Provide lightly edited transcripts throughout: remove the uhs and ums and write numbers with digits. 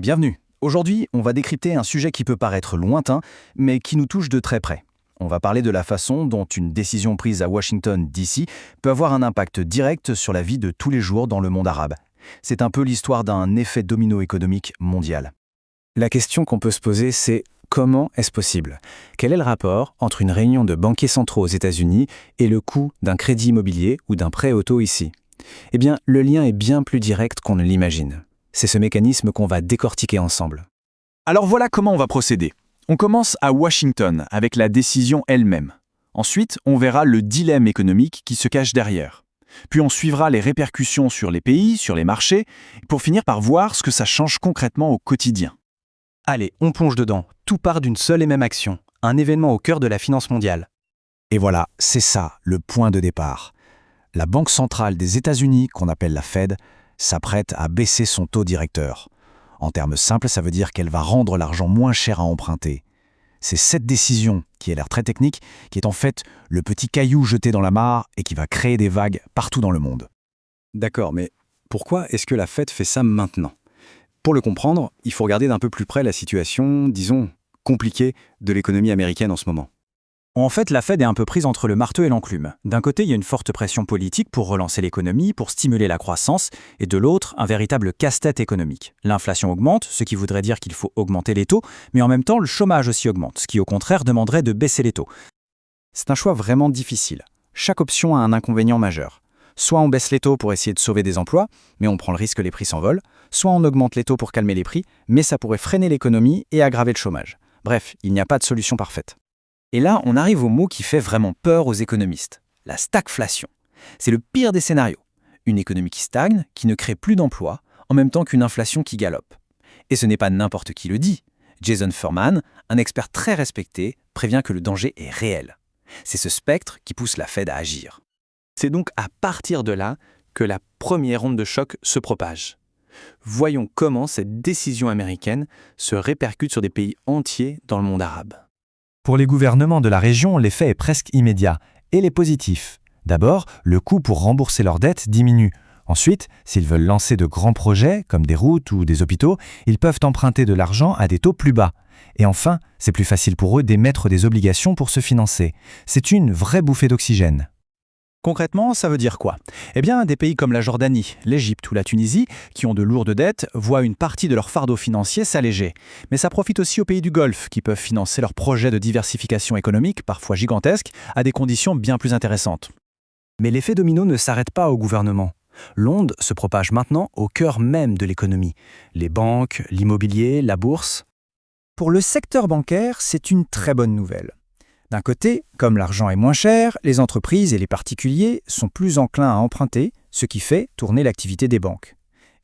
Bienvenue. Aujourd'hui, on va décrypter un sujet qui peut paraître lointain, mais qui nous touche de très près. On va parler de la façon dont une décision prise à Washington, D.C. peut avoir un impact direct sur la vie de tous les jours dans le monde arabe. C'est un peu l'histoire d'un effet domino économique mondial. La question qu'on peut se poser, c'est comment est-ce possible? Quel est le rapport entre une réunion de banquiers centraux aux États-Unis et le coût d'un crédit immobilier ou d'un prêt auto ici? Eh bien, le lien est bien plus direct qu'on ne l'imagine. C'est ce mécanisme qu'on va décortiquer ensemble. Alors voilà comment on va procéder. On commence à Washington avec la décision elle-même. Ensuite, on verra le dilemme économique qui se cache derrière. Puis on suivra les répercussions sur les pays, sur les marchés, pour finir par voir ce que ça change concrètement au quotidien. Allez, on plonge dedans. Tout part d'une seule et même action, un événement au cœur de la finance mondiale. Et voilà, c'est ça, le point de départ. La Banque centrale des États-Unis, qu'on appelle la Fed, s'apprête à baisser son taux directeur. En termes simples, ça veut dire qu'elle va rendre l'argent moins cher à emprunter. C'est cette décision, qui a l'air très technique, qui est en fait le petit caillou jeté dans la mare et qui va créer des vagues partout dans le monde. D'accord, mais pourquoi est-ce que la Fed fait ça maintenant? Pour le comprendre, il faut regarder d'un peu plus près la situation, disons, compliquée de l'économie américaine en ce moment. En fait, la Fed est un peu prise entre le marteau et l'enclume. D'un côté, il y a une forte pression politique pour relancer l'économie, pour stimuler la croissance, et de l'autre, un véritable casse-tête économique. L'inflation augmente, ce qui voudrait dire qu'il faut augmenter les taux, mais en même temps, le chômage aussi augmente, ce qui au contraire demanderait de baisser les taux. C'est un choix vraiment difficile. Chaque option a un inconvénient majeur. Soit on baisse les taux pour essayer de sauver des emplois, mais on prend le risque que les prix s'envolent, soit on augmente les taux pour calmer les prix, mais ça pourrait freiner l'économie et aggraver le chômage. Bref, il n'y a pas de solution parfaite. Et là, on arrive au mot qui fait vraiment peur aux économistes, la stagflation. C'est le pire des scénarios. Une économie qui stagne, qui ne crée plus d'emplois, en même temps qu'une inflation qui galope. Et ce n'est pas n'importe qui le dit. Jason Furman, un expert très respecté, prévient que le danger est réel. C'est ce spectre qui pousse la Fed à agir. C'est donc à partir de là que la première onde de choc se propage. Voyons comment cette décision américaine se répercute sur des pays entiers dans le monde arabe. Pour les gouvernements de la région, l'effet est presque immédiat, et il est positif. D'abord, le coût pour rembourser leurs dettes diminue. Ensuite, s'ils veulent lancer de grands projets, comme des routes ou des hôpitaux, ils peuvent emprunter de l'argent à des taux plus bas. Et enfin, c'est plus facile pour eux d'émettre des obligations pour se financer. C'est une vraie bouffée d'oxygène. Concrètement, ça veut dire quoi? Eh bien, des pays comme la Jordanie, l'Égypte ou la Tunisie, qui ont de lourdes dettes, voient une partie de leur fardeau financier s'alléger. Mais ça profite aussi aux pays du Golfe, qui peuvent financer leurs projets de diversification économique, parfois gigantesques, à des conditions bien plus intéressantes. Mais l'effet domino ne s'arrête pas au gouvernement. L'onde se propage maintenant au cœur même de l'économie. Les banques, l'immobilier, la bourse. Pour le secteur bancaire, c'est une très bonne nouvelle. D'un côté, comme l'argent est moins cher, les entreprises et les particuliers sont plus enclins à emprunter, ce qui fait tourner l'activité des banques.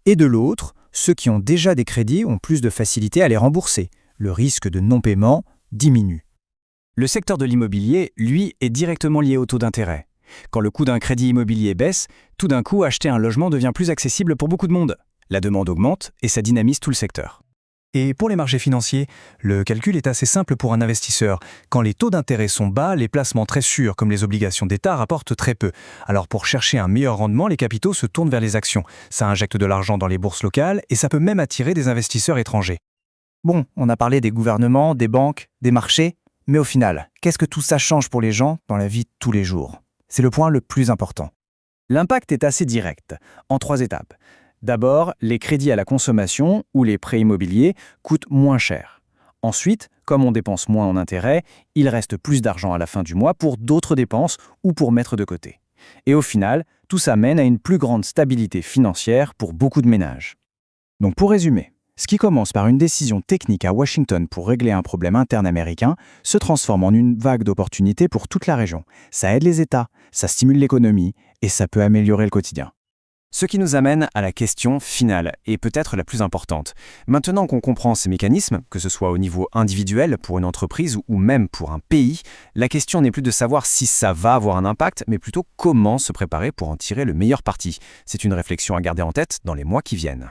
Et de l'autre, ceux qui ont déjà des crédits ont plus de facilité à les rembourser. Le risque de non-paiement diminue. Le secteur de l'immobilier, lui, est directement lié au taux d'intérêt. Quand le coût d'un crédit immobilier baisse, tout d'un coup, acheter un logement devient plus accessible pour beaucoup de monde. La demande augmente et ça dynamise tout le secteur. Et pour les marchés financiers, le calcul est assez simple pour un investisseur. Quand les taux d'intérêt sont bas, les placements très sûrs, comme les obligations d'État, rapportent très peu. Alors pour chercher un meilleur rendement, les capitaux se tournent vers les actions. Ça injecte de l'argent dans les bourses locales et ça peut même attirer des investisseurs étrangers. Bon, on a parlé des gouvernements, des banques, des marchés, mais au final, qu'est-ce que tout ça change pour les gens dans la vie de tous les jours? C'est le point le plus important. L'impact est assez direct, en 3 étapes. D'abord, les crédits à la consommation ou les prêts immobiliers coûtent moins cher. Ensuite, comme on dépense moins en intérêt, il reste plus d'argent à la fin du mois pour d'autres dépenses ou pour mettre de côté. Et au final, tout ça mène à une plus grande stabilité financière pour beaucoup de ménages. Donc pour résumer, ce qui commence par une décision technique à Washington pour régler un problème interne américain se transforme en une vague d'opportunités pour toute la région. Ça aide les États, ça stimule l'économie et ça peut améliorer le quotidien. Ce qui nous amène à la question finale, et peut-être la plus importante. Maintenant qu'on comprend ces mécanismes, que ce soit au niveau individuel pour une entreprise ou même pour un pays, la question n'est plus de savoir si ça va avoir un impact, mais plutôt comment se préparer pour en tirer le meilleur parti. C'est une réflexion à garder en tête dans les mois qui viennent.